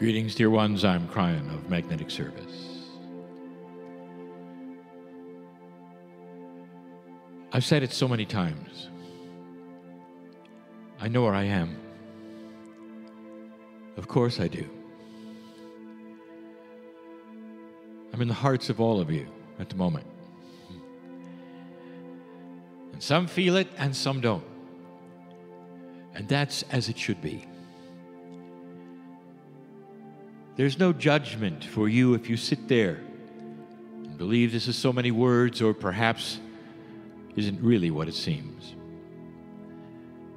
Greetings, dear ones. I'm Kryon of Magnetic Service. I've said it so many times. I know where I am. Of course I do. I'm in the hearts of all of you at the moment. And some feel it and some don't. And that's as it should be. There's no judgment for you if you sit there and believe this is so many words or perhaps isn't really what it seems.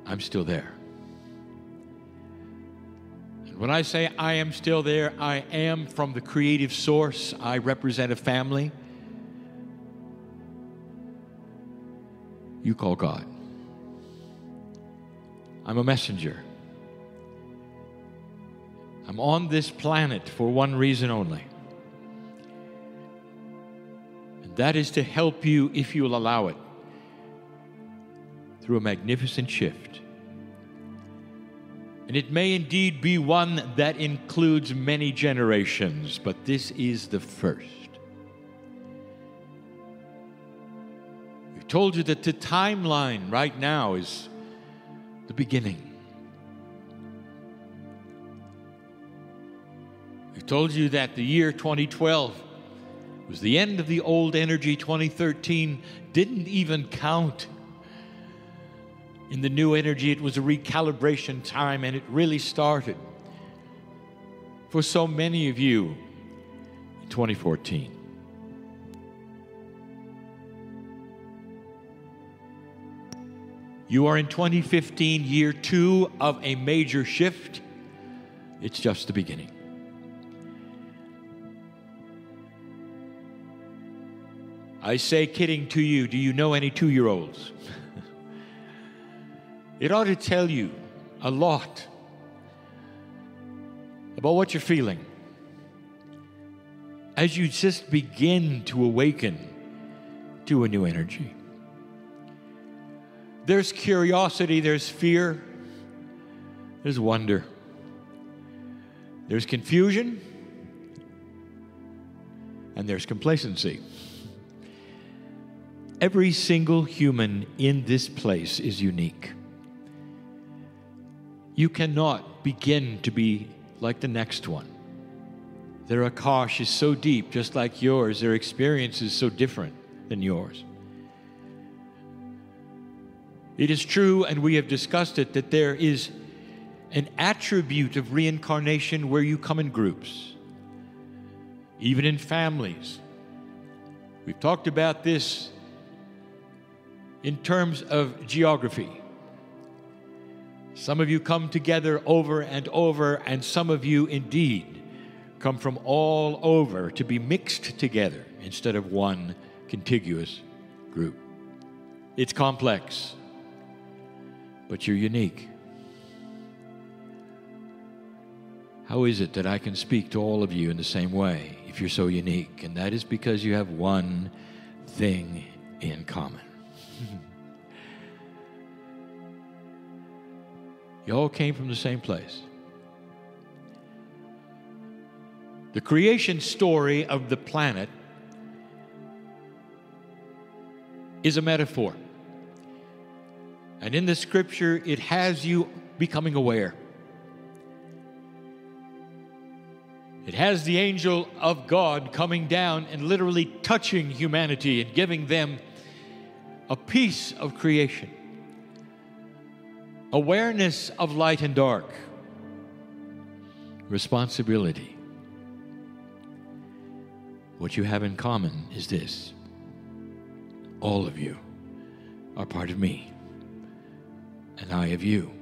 I'm still there. And when I say I am still there, I am from the creative source. I represent a family you call God. I'm a messenger. I'm on this planet for one reason only. And that is to help you, if you'll allow it, through a magnificent shift. And it may indeed be one that includes many generations, but this is the first. We've told you that the timeline right now is the beginning. We've told you that the year 2012 was the end of the old energy. 2013 didn't even count. In the new energy, it was a recalibration time, and it really started for so many of you in 2014. You are in 2015, year 2 of a major shift. It's just the beginning. I say, kidding to you, do you know any 2-year-olds? It ought to tell you a lot about what you're feeling as you just begin to awaken to a new energy. There's curiosity, there's fear, there's wonder, there's confusion, and there's complacency. Every single human in this place is unique. You cannot begin to be like the next one. Their akash is so deep, just like yours. Their experience is so different than yours. It is true, and we have discussed it, that there is an attribute of reincarnation where you come in groups, even in families. We've talked about this in terms of geography. Some of you come together over and over, and some of you indeed come from all over to be mixed together instead of one contiguous group. It's complex, but you're unique. How is it that I can speak to all of you in the same way if you're so unique? And that is because you have one thing in common. You all came from the same place. The creation story of the planet is a metaphor. And in the scripture, it has you becoming aware. It has the angel of God coming down and literally touching humanity and giving them a piece of creation. Awareness of light and dark. Responsibility. What you have in common is this. All of you are part of me, and I of you.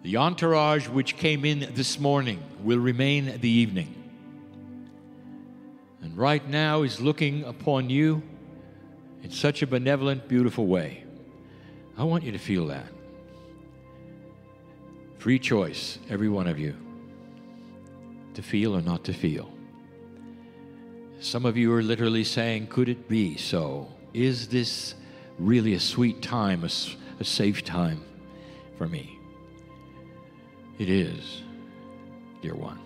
The entourage which came in this morning will remain the evening, and right now is looking upon you in such a benevolent, beautiful way. I want you to feel that. Free choice, every one of you, to feel or not to feel. Some of you are literally saying, could it be so? Is this really a sweet time, a safe time for me? It is. dear one.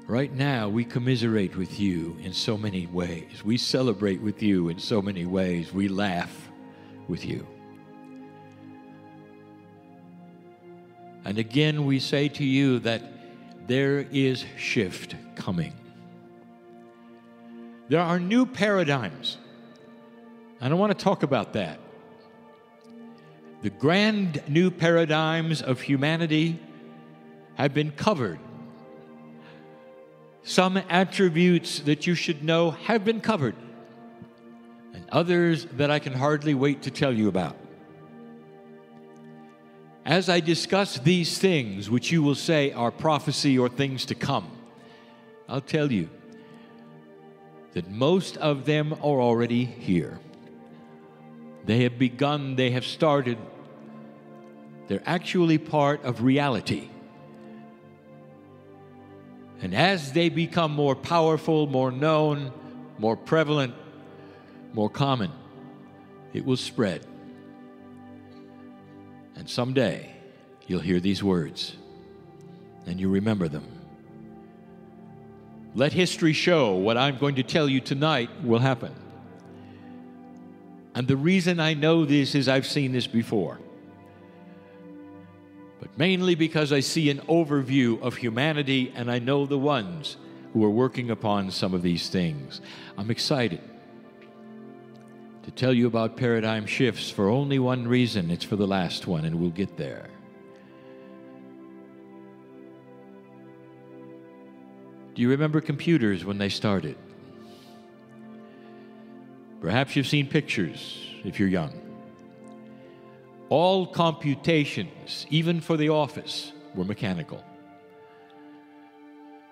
Right now, we commiserate with you in so many ways. We celebrate with you in so many ways. We laugh with you. And again, we say to you that there is shift coming. There are new paradigms. And I want to talk about that. The grand new paradigms of humanity have been covered. Some attributes that you should know have been covered, and others that I can hardly wait to tell you about. As I discuss these things, which you will say are prophecy or things to come, I'll tell you that most of them are already here. They have begun, they have started. They're actually part of reality. And as they become more powerful, more known, more prevalent, more common, it will spread. And someday, you'll hear these words, and you remember them. Let history show what I'm going to tell you tonight will happen. And the reason I know this is I've seen this before. But mainly because I see an overview of humanity, and I know the ones who are working upon some of these things. I'm excited to tell you about paradigm shifts for only one reason. It's for the last one, and we'll get there. Do you remember computers when they started? Perhaps you've seen pictures if you're young. All computations, even for the office, were mechanical.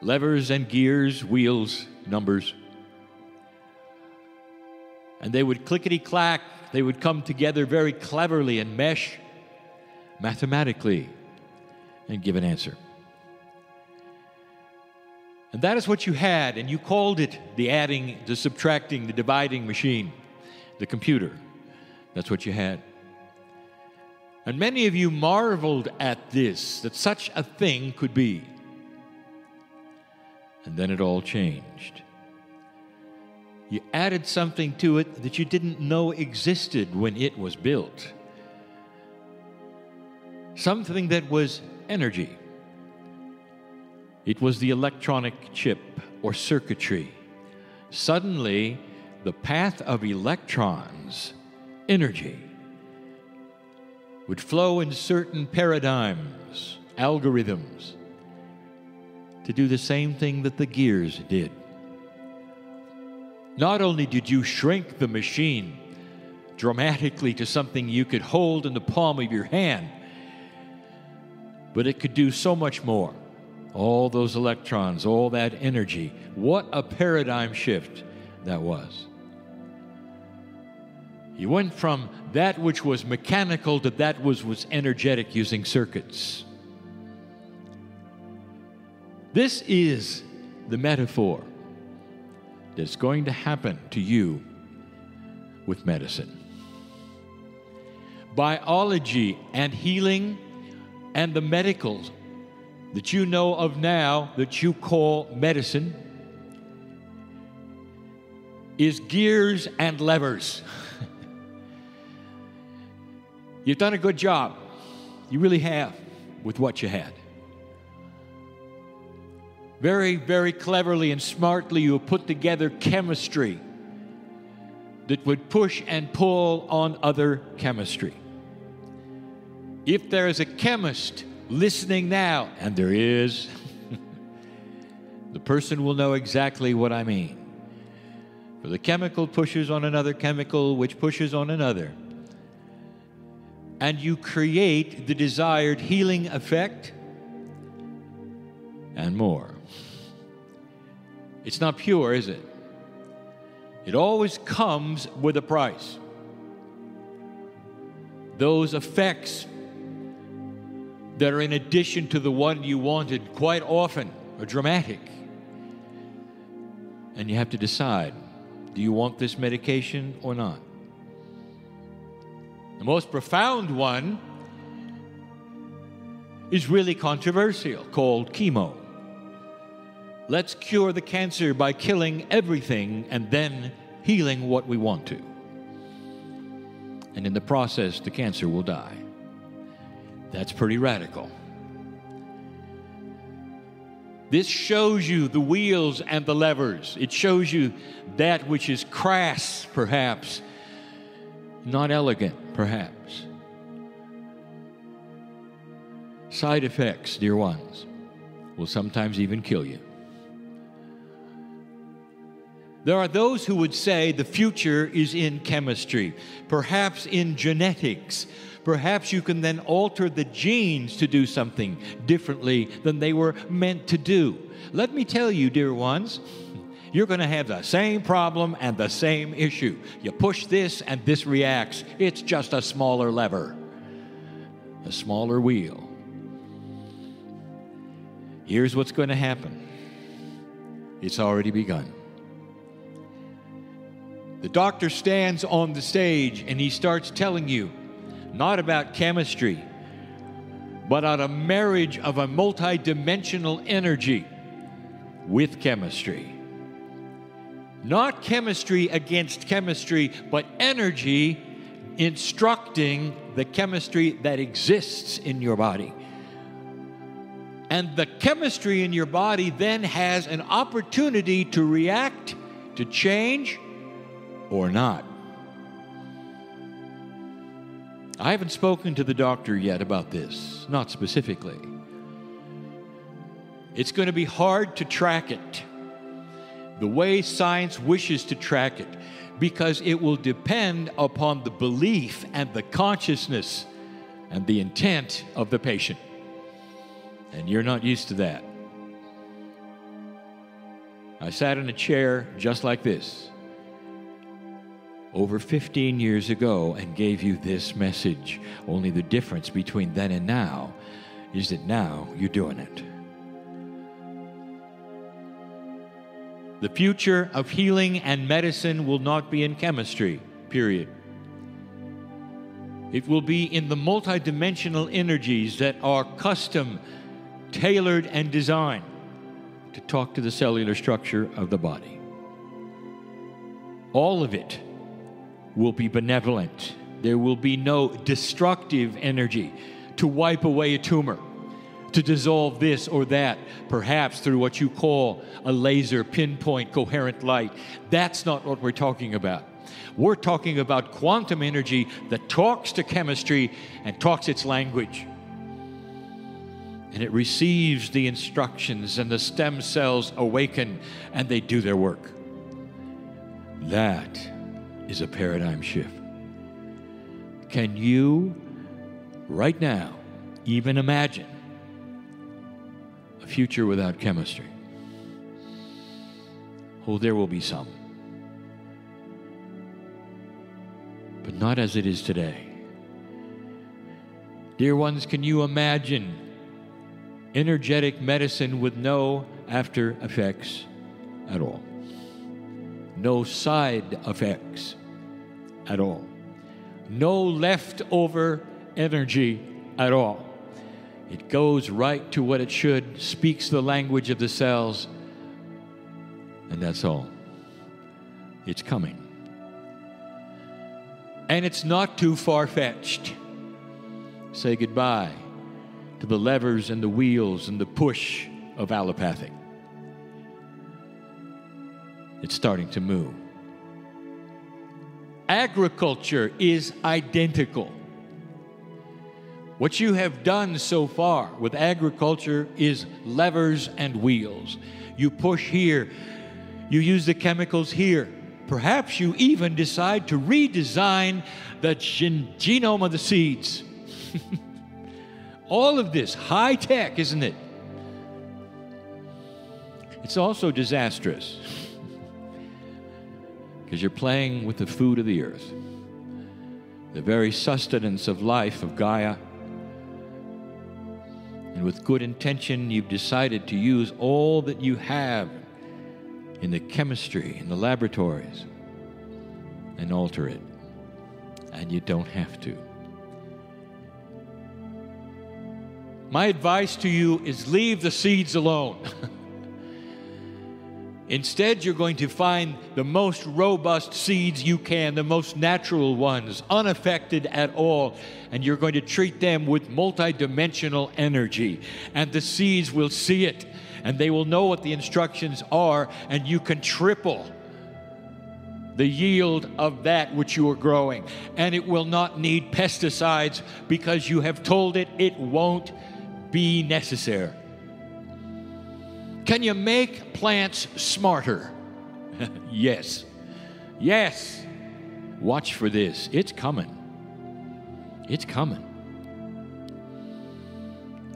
Levers and gears, wheels, numbers. And they would clickety-clack, they would come together very cleverly and mesh mathematically and give an answer. And that is what you had, and you called it the adding, the subtracting, the dividing machine, the computer. That's what you had. And many of you marveled at this, that such a thing could be. And then it all changed. You added something to it that you didn't know existed when it was built. Something that was energy. It was the electronic chip or circuitry. Suddenly, the path of electrons, energy, would flow in certain paradigms, algorithms, to do the same thing that the gears did. Not only did you shrink the machine dramatically to something you could hold in the palm of your hand, but it could do so much more. All those electrons, all that energy. What a paradigm shift that was. You went from that which was mechanical to that which was energetic using circuits. This is the metaphor that's going to happen to you with medicine. Biology and healing and the medicals that you know of now that you call medicine is gears and levers. You've done a good job. You really have with what you had. Very, very cleverly and smartly you have put together chemistry that would push and pull on other chemistry. If there is a chemist listening now, and there is, the person will know exactly what I mean. For the chemical pushes on another chemical, which pushes on another. And you create the desired healing effect and more. It's not pure, is it? It always comes with a price. Those effects that are in addition to the one you wanted quite often are dramatic. And you have to decide, do you want this medication or not? The most profound one is really controversial, called chemo. Let's cure the cancer by killing everything and then healing what we want to. And in the process, the cancer will die. That's pretty radical. This shows you the wheels and the levers. It shows you that which is crass, perhaps, not elegant, perhaps. Side effects, dear ones, will sometimes even kill you. There are those who would say the future is in chemistry, perhaps in genetics. Perhaps you can then alter the genes to do something differently than they were meant to do. Let me tell you, dear ones, you're going to have the same problem and the same issue. You push this and this reacts. It's just a smaller lever, a smaller wheel. Here's what's going to happen. It's already begun. The doctor stands on the stage and he starts telling you, not about chemistry, but on a marriage of a multidimensional energy with chemistry. Not chemistry against chemistry, but energy instructing the chemistry that exists in your body. And the chemistry in your body then has an opportunity to react, to change, or not. I haven't spoken to the doctor yet about this, not specifically. It's going to be hard to track it the way science wishes to track it, because it will depend upon the belief and the consciousness and the intent of the patient. And you're not used to that. I sat in a chair just like this over 15 years ago and gave you this message. Only the difference between then and now is that now you're doing it. The future of healing and medicine will not be in chemistry, period. It will be in the multidimensional energies that are custom, tailored, and designed to talk to the cellular structure of the body. All of it will be benevolent. There will be no destructive energy to wipe away a tumor, to dissolve this or that, perhaps through what you call a laser pinpoint coherent light. That's not what we're talking about. We're talking about quantum energy that talks to chemistry and talks its language. And it receives the instructions, and the stem cells awaken and they do their work. That is a paradigm shift. Can you, right now, even imagine a future without chemistry? Oh, there will be some. But not as it is today. Dear ones, can you imagine energetic medicine with no after effects at all? No side effects at all. No leftover energy at all. It goes right to what it should, speaks the language of the cells, and that's all. It's coming. And it's not too far-fetched. Say goodbye to the levers and the wheels and the push of allopathic. It's starting to move. Agriculture is identical. What you have done so far with agriculture is levers and wheels. You push here. You use the chemicals here. Perhaps you even decide to redesign the genome of the seeds. All of this, high tech, isn't it? It's also disastrous because you're playing with the food of the earth, the very sustenance of life, of Gaia. And with good intention, you've decided to use all that you have in the chemistry, in the laboratories, and alter it. And you don't have to. My advice to you is leave the seeds alone. Instead, you're going to find the most robust seeds you can, the most natural ones, unaffected at all, and you're going to treat them with multidimensional energy. And the seeds will see it, and they will know what the instructions are, and you can triple the yield of that which you are growing. And it will not need pesticides because you have told it it won't be necessary. Can you make plants smarter? Yes. Yes. Watch for this. It's coming. It's coming.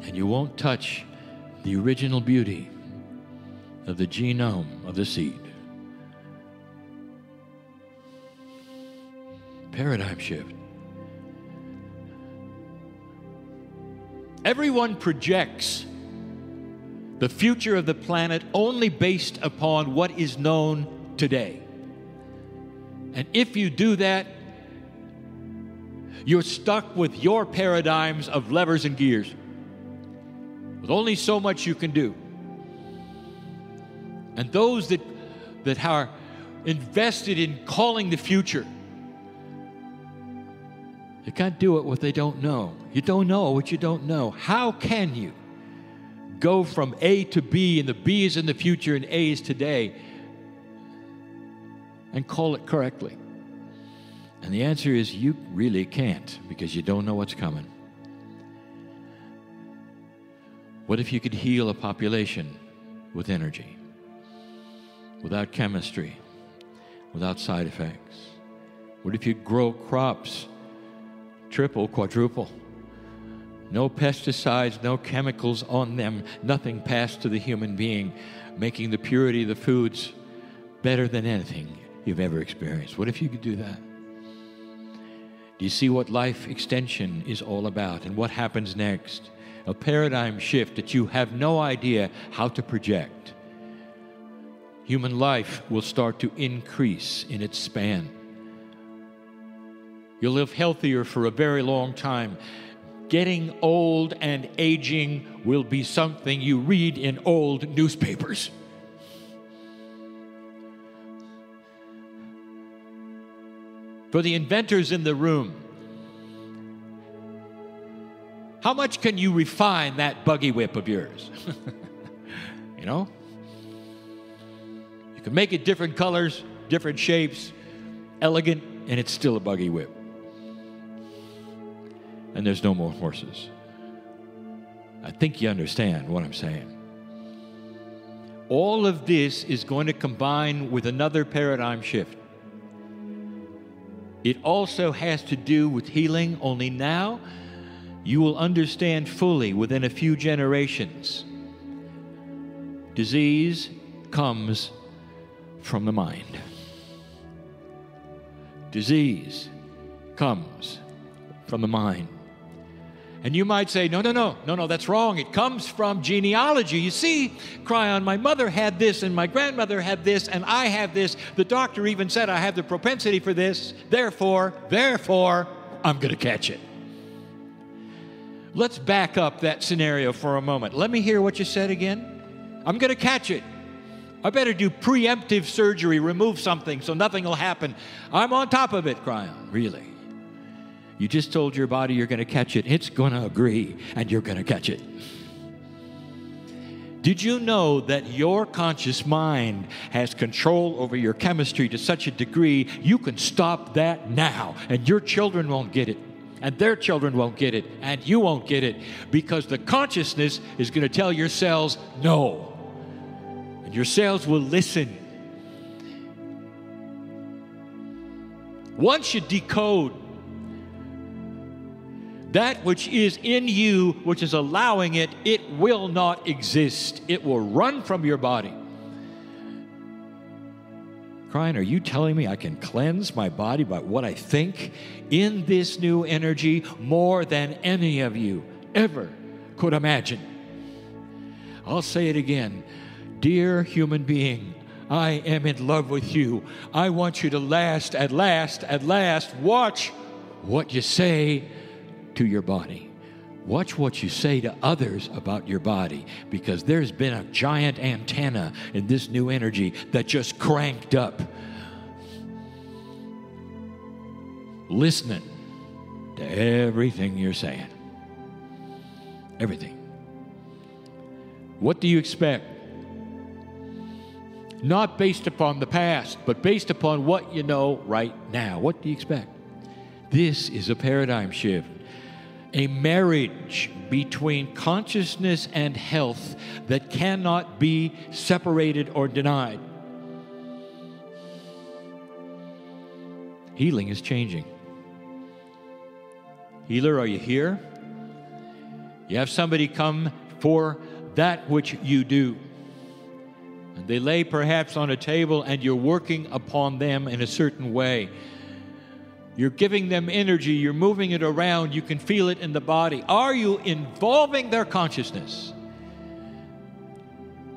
And you won't touch the original beauty of the genome of the seed. Paradigm shift. Everyone projects the future of the planet only based upon what is known today. And if you do that, you're stuck with your paradigms of levers and gears. With only so much you can do. And those that are invested in calling the future, they can't do it what they don't know. You don't know what you don't know. How can you go from A to B, and the B is in the future and A is today, and call it correctly? And the answer is you really can't, because you don't know what's coming. What if you could heal a population with energy, without chemistry, without side effects? What if you grow crops triple, quadruple? No pesticides, no chemicals on them, nothing passed to the human being, making the purity of the foods better than anything you've ever experienced. What if you could do that? Do you see what life extension is all about and what happens next? A paradigm shift that you have no idea how to project. Human life will start to increase in its span. You'll live healthier for a very long time. Getting old and aging will be something you read in old newspapers. For the inventors in the room, how much can you refine that buggy whip of yours? You know? You can make it different colors, different shapes, elegant, and it's still a buggy whip. And there's no more horses. I think you understand what I'm saying. All of this is going to combine with another paradigm shift. It also has to do with healing, only now you will understand fully within a few generations. Disease comes from the mind. Disease comes from the mind. And you might say, no, that's wrong. It comes from genealogy. You see, Kryon, my mother had this, and my grandmother had this, and I have this. The doctor even said I have the propensity for this. Therefore, I'm going to catch it. Let's back up that scenario for a moment. Let me hear what you said again. I'm going to catch it. I better do preemptive surgery, remove something so nothing will happen. I'm on top of it, Kryon. Really? You just told your body you're going to catch it. It's going to agree, and you're going to catch it. Did you know that your conscious mind has control over your chemistry to such a degree you can stop that now, and your children won't get it, and their children won't get it, and you won't get it, because the consciousness is going to tell your cells no, and your cells will listen. Once you decode that which is in you, which is allowing it, it will not exist. It will run from your body. Kryon, are you telling me I can cleanse my body by what I think in this new energy more than any of you ever could imagine? I'll say it again. Dear human being, I am in love with you. I want you to last, at last, watch what you say to your body. Watch what you say to others about your body, because there's been a giant antenna in this new energy that just cranked up. Listening to everything you're saying. Everything. What do you expect? Not based upon the past, but based upon what you know right now. What do you expect? This is a paradigm shift. A marriage between consciousness and health that cannot be separated or denied. Healing is changing. Healer, are you here? You have somebody come for that which you do. And they lay perhaps on a table and you're working upon them in a certain way. You're giving them energy. You're moving it around. You can feel it in the body. Are you involving their consciousness?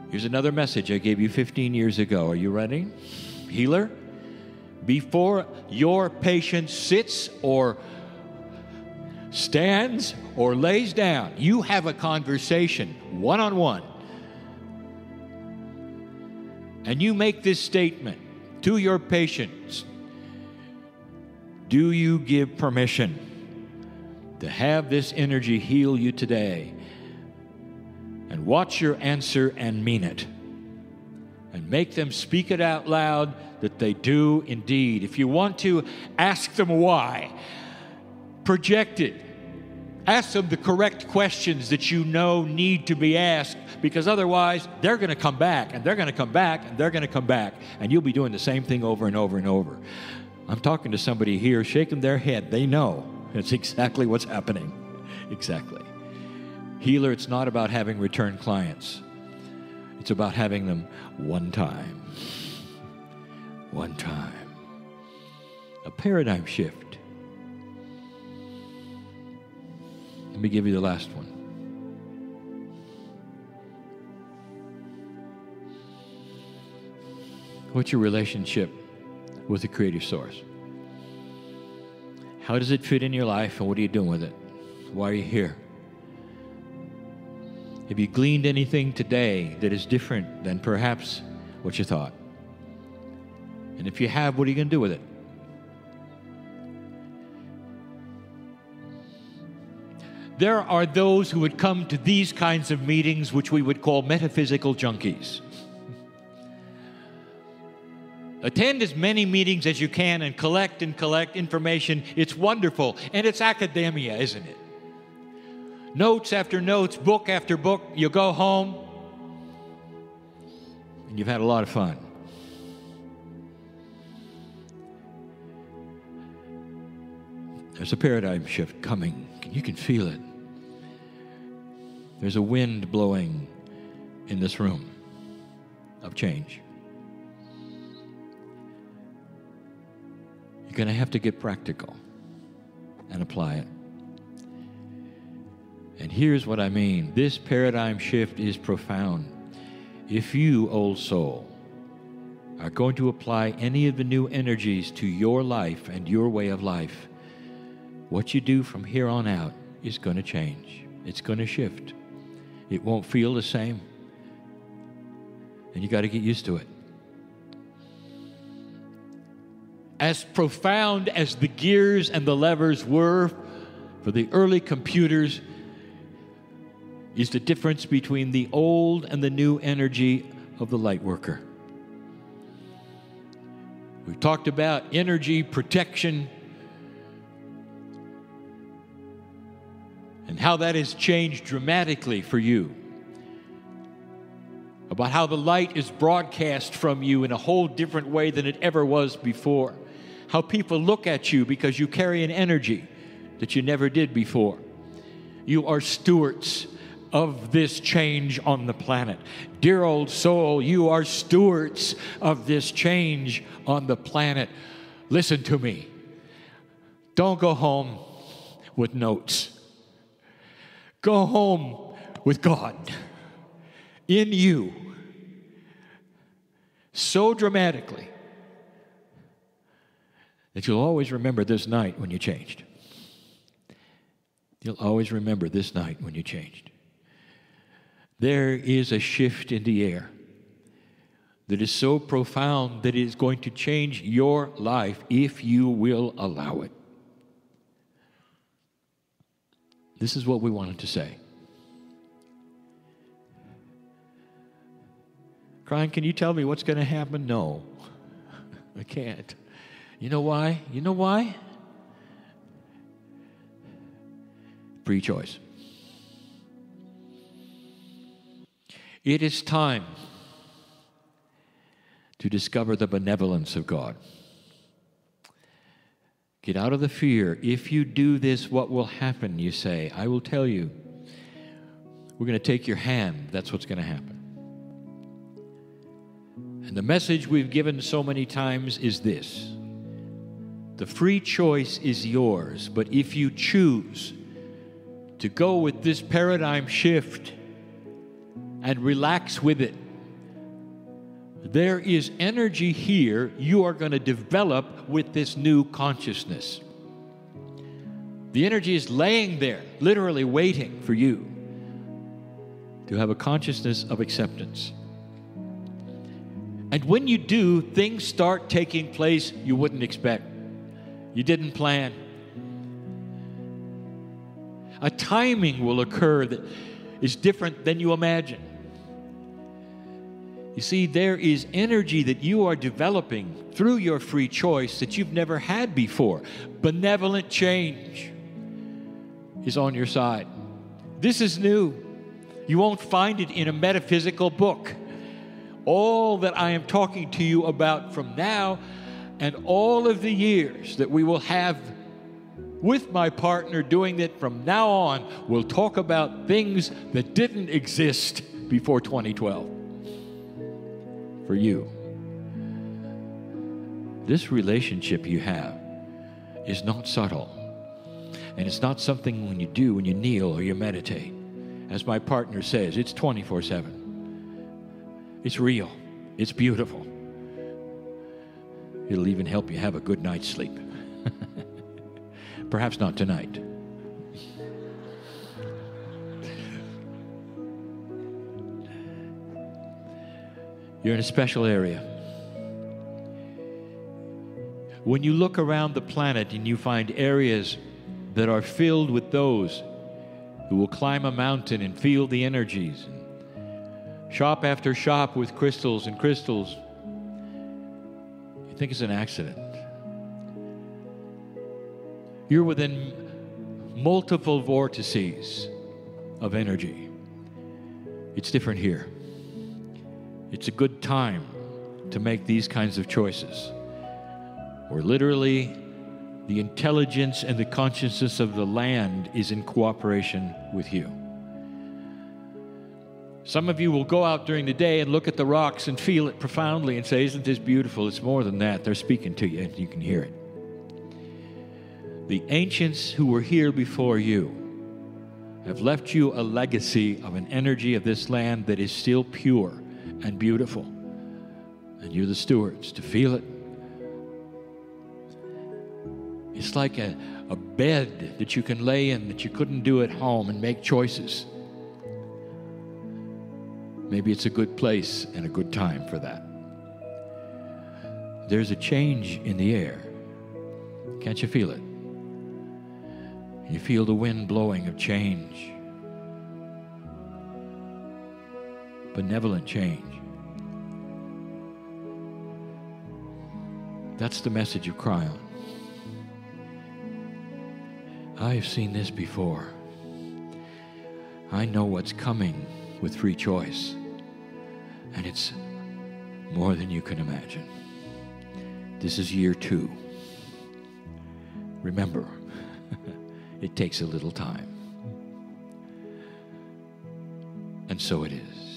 Here's another message I gave you 15 years ago. Are you ready? Healer, before your patient sits or stands or lays down, you have a conversation one-on-one. And you make this statement to your patients. Do you give permission to have this energy heal you today? And watch your answer and mean it. And make them speak it out loud that they do indeed. If you want to, ask them why. Project it. Ask them the correct questions that you know need to be asked, because otherwise they're going to come back, and they're going to come back, and they're going to come back, and you'll be doing the same thing over and over and over. I'm talking to somebody here, shaking their head. They know it's exactly what's happening. Exactly. Healer, it's not about having return clients. It's about having them one time. One time. A paradigm shift. Let me give you the last one. What's your relationship with the creative source? How does it fit in your life, and what are you doing with it? Why are you here? Have you gleaned anything today that is different than perhaps what you thought? And if you have, what are you going to do with it? There are those who would come to these kinds of meetings, which we would call metaphysical junkies. Attend as many meetings as you can and collect information. It's wonderful. And it's academia, isn't it? Notes after notes, book after book. You go home and you've had a lot of fun. There's a paradigm shift coming. You can feel it. There's a wind blowing in this room of change. You're going to have to get practical and apply it. And here's what I mean. This paradigm shift is profound. If you, old soul, are going to apply any of the new energies to your life and your way of life, what you do from here on out is going to change. It's going to shift. It won't feel the same. And you got to get used to it. As profound as the gears and the levers were for the early computers is the difference between the old and the new energy of the light worker. We've talked about energy protection and how that has changed dramatically for you. About how the light is broadcast from you in a whole different way than it ever was before. How people look at you because you carry an energy that you never did before. You are stewards of this change on the planet. Dear old soul, you are stewards of this change on the planet. Listen to me. Don't go home with notes. Go home with God in you so dramatically that you'll always remember this night when you changed. You'll always remember this night when you changed. There is a shift in the air that is so profound that it is going to change your life if you will allow it. This is what we wanted to say. Kryon, can you tell me what's going to happen? No, I can't. You know why? You know why? Free choice. It is time to discover the benevolence of God. Get out of the fear. If you do this, what will happen? You say, I will tell you. We're going to take your hand. That's what's going to happen. And the message we've given so many times is this. The free choice is yours, but if you choose to go with this paradigm shift and relax with it, there is energy here you are going to develop with this new consciousness. The energy is laying there, literally waiting for you to have a consciousness of acceptance. And when you do, things start taking place you wouldn't expect. You didn't plan. A timing will occur that is different than you imagine. You see, there is energy that you are developing through your free choice that you've never had before. Benevolent change is on your side. This is new. You won't find it in a metaphysical book. All that I am talking to you about from now and all of the years that we will have with my partner doing it from now on, we'll talk about things that didn't exist before 2012. For you. This relationship you have is not subtle. And it's not something when you do, when you kneel or you meditate. As my partner says, it's 24/7. It's real. It's beautiful. It'll even help you have a good night's sleep. Perhaps not tonight. You're in a special area. When you look around the planet and you find areas that are filled with those who will climb a mountain and feel the energies, and shop after shop with crystals and crystals, you think it's an accident. You're within multiple vortices of energy. It's different here. It's a good time to make these kinds of choices, where literally the intelligence and the consciousness of the land is in cooperation with you. Some of you will go out during the day and look at the rocks and feel it profoundly and say, isn't this beautiful? It's more than that. They're speaking to you and you can hear it. The ancients who were here before you have left you a legacy of an energy of this land that is still pure and beautiful. And you're the stewards to feel it. It's like a bed that you can lay in that you couldn't do at home and make choices. Maybe it's a good place and a good time for that. There's a change in the air. Can't you feel it? You feel the wind blowing of change. Benevolent change. That's the message of Kryon. I have seen this before. I know what's coming with free choice, and it's more than you can imagine. This is year 2. Remember, it takes a little time. And so it is.